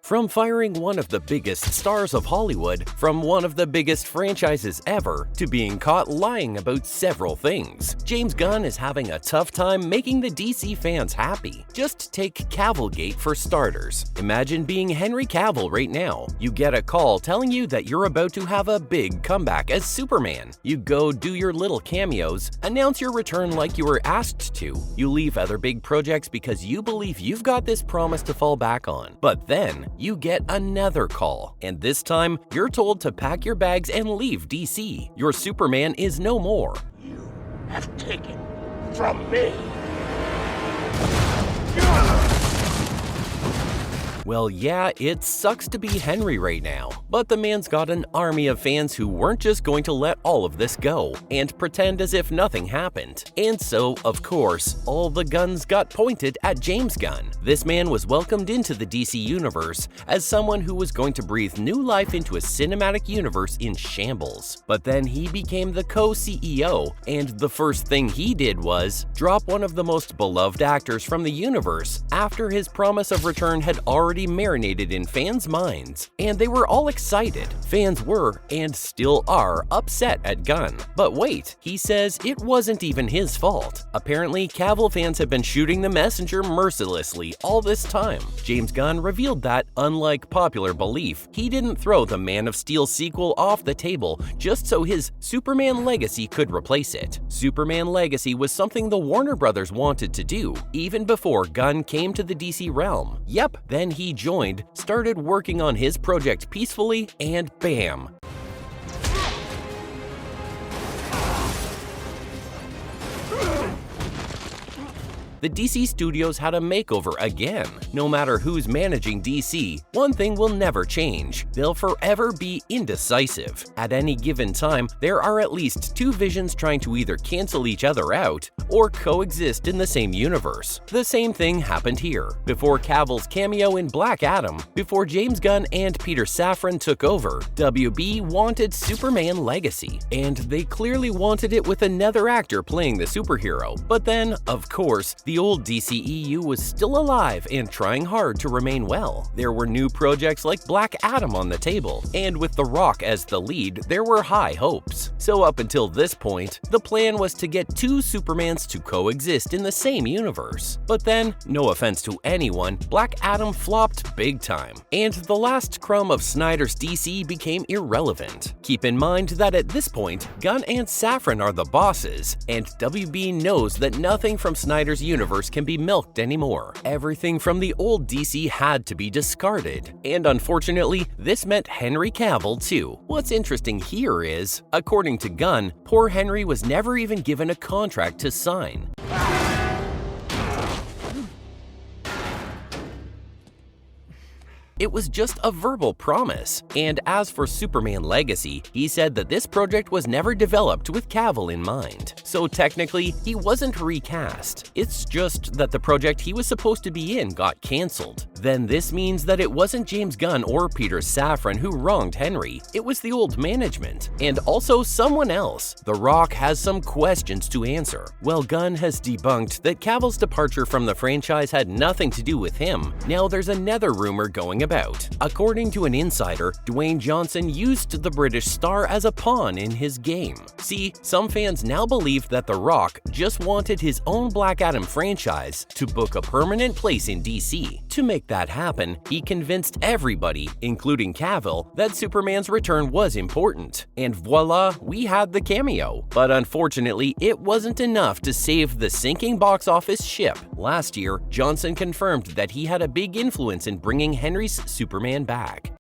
From firing one of the biggest stars of Hollywood, from one of the biggest franchises ever, to being caught lying about several things, James Gunn is having a tough time making the DC fans happy. Just take Cavillgate for starters. Imagine being Henry Cavill right now. You get a call telling you that you're about to have a big comeback as Superman. You go do your little cameos, announce your return like you were asked to. You leave other big projects because you believe you've got this promise to fall back on. But then, you get another call, and this time, you're told to pack your bags and leave DC. Your Superman is no more. You have taken from me. Well, yeah, it sucks to be Henry right now, but the man's got an army of fans who weren't just going to let all of this go and pretend as if nothing happened. And so, of course, all the guns got pointed at James Gunn. This man was welcomed into the DC universe as someone who was going to breathe new life into a cinematic universe in shambles. But then he became the co-CEO, and the first thing he did was drop one of the most beloved actors from the universe after his promise of return had already marinated in fans' minds, and they were all excited. Fans were, and still are, upset at Gunn. But wait, he says it wasn't even his fault. Apparently, Cavill fans have been shooting the messenger mercilessly all this time. James Gunn revealed that, unlike popular belief, he didn't throw the Man of Steel sequel off the table just so his Superman legacy could replace it. Superman Legacy was something the Warner Brothers wanted to do, even before Gunn came to the DC realm. Yep, then he joined, started working on his project peacefully, and bam! The DC studios had a makeover again. No matter who's managing DC, one thing will never change. They'll forever be indecisive. At any given time, there are at least two visions trying to either cancel each other out or coexist in the same universe. The same thing happened here. Before Cavill's cameo in Black Adam, before James Gunn and Peter Safran took over, WB wanted Superman Legacy, and they clearly wanted it with another actor playing the superhero. But then, of course, the old DCEU was still alive and trying hard to remain well. There were new projects like Black Adam on the table, and with The Rock as the lead, there were high hopes. So up until this point, the plan was to get two Supermans to coexist in the same universe. But then, no offense to anyone, Black Adam flopped big time, and the last crumb of Snyder's DC became irrelevant. Keep in mind that at this point, Gunn and Safran are the bosses, and WB knows that nothing from Snyder's universe can be milked anymore. Everything from the old DC had to be discarded, and unfortunately, this meant Henry Cavill too. What's interesting here is, according to Gunn, poor Henry was never even given a contract to sign. It was just a verbal promise. And as for Superman Legacy, he said that this project was never developed with Cavill in mind. So technically, he wasn't recast. It's just that the project he was supposed to be in got cancelled. Then this means that it wasn't James Gunn or Peter Safran who wronged Henry. It was the old management. And also someone else. The Rock has some questions to answer. Well, Gunn has debunked that Cavill's departure from the franchise had nothing to do with him. Now there's another rumor going about. According to an insider, Dwayne Johnson used the British star as a pawn in his game. See, some fans now believe that The Rock just wanted his own Black Adam franchise to book a permanent place in DC. To make that happen, he convinced everybody, including Cavill, that Superman's return was important. And voila, we had the cameo. But unfortunately, it wasn't enough to save the sinking box office ship. Last year, Johnson confirmed that he had a big influence in bringing Henry's Superman back.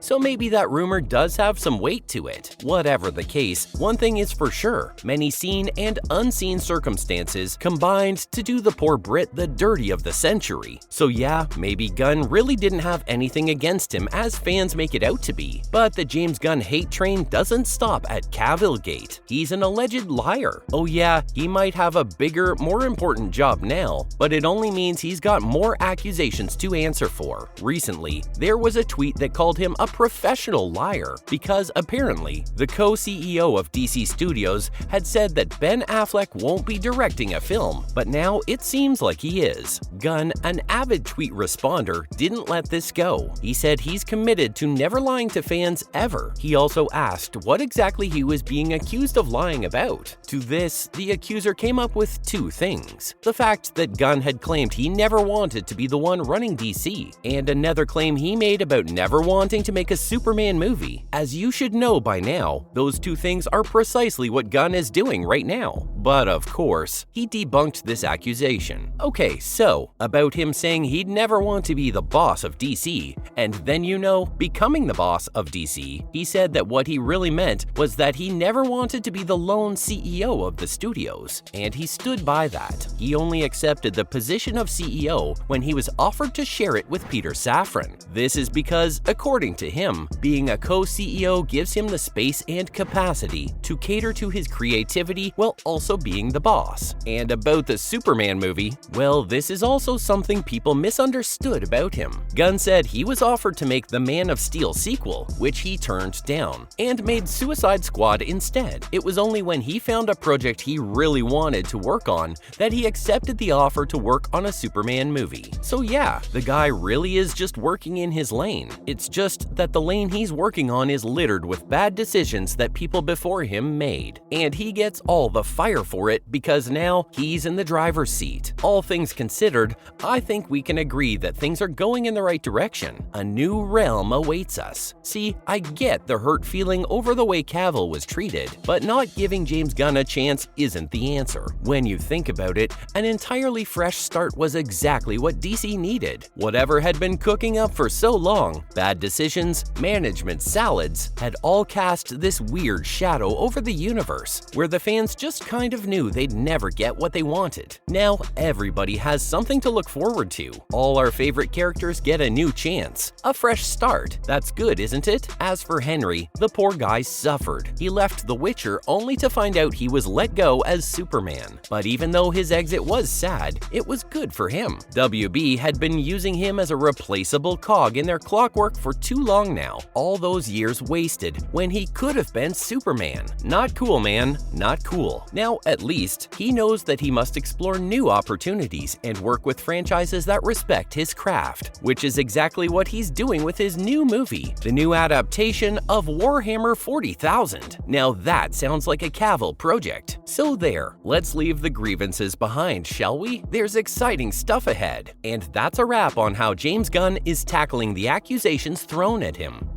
So maybe that rumor does have some weight to it. Whatever the case, one thing is for sure, many seen and unseen circumstances combined to do the poor Brit the dirty of the century. So yeah, maybe Gunn really didn't have anything against him as fans make it out to be. But the James Gunn hate train doesn't stop at Cavillgate. He's an alleged liar. Oh yeah, he might have a bigger, more important job now, but it only means he's got more accusations to answer for. Recently, there was a tweet that called him a professional liar because apparently the co-CEO of DC Studios had said that Ben Affleck won't be directing a film, but now it seems like he is. Gunn, an avid tweet responder, didn't let this go. He said he's committed to never lying to fans ever. He also asked what exactly he was being accused of lying about. To this, the accuser came up with two things: the fact that Gunn had claimed he never wanted to be the one running DC, and another claim he made about never wanting to make a Superman movie. As you should know by now, those two things are precisely what Gunn is doing right now. But of course, he debunked this accusation. Okay, so, about him saying he'd never want to be the boss of DC, and then becoming the boss of DC, he said that what he really meant was that he never wanted to be the lone CEO of the studios, and he stood by that. He only accepted the position of CEO when he was offered to share it with Peter Safran. This is because, according to him, being a co-CEO gives him the space and capacity to cater to his creativity while also being the boss. And about the Superman movie, well, this is also something people misunderstood about him. Gunn said he was offered to make the Man of Steel sequel, which he turned down, and made Suicide Squad instead. It was only when he found a project he really wanted to work on that he accepted the offer to work on a Superman movie. So yeah, the guy really is just working in his lane. It's just that the lane he's working on is littered with bad decisions that people before him made, and he gets all the fire for it because now he's in the driver's seat. All things considered, I think we can agree that things are going in the right direction. A new realm awaits us. See, I get the hurt feeling over the way Cavill was treated, but not giving James Gunn a chance isn't the answer. When you think about it, an entirely fresh start was exactly what DC needed. Whatever had been cooking up for so long, bad decisions, management salads, had all cast this weird shadow over the universe, where the fans just kind of knew they'd never get what they wanted. Now everybody has something to look forward to. All our favorite characters get a new chance. A fresh start. That's good, isn't it? As for Henry, the poor guy suffered. He left The Witcher only to find out he was let go as Superman. But even though his exit was sad, it was good for him. WB had been using him as a replaceable cog in their clockwork for too long now. All those years wasted when he could have been Superman. Not cool, man. Not cool. Now, at least, he knows that he must explore new opportunities and work with franchises that respect his craft, which is exactly what he's doing with his new movie, the new adaptation of Warhammer 40,000. Now that sounds like a Cavill project. So there, let's leave the grievances behind, shall we? There's exciting stuff ahead. And that's a wrap on how James Gunn is tackling the accusations thrown at him.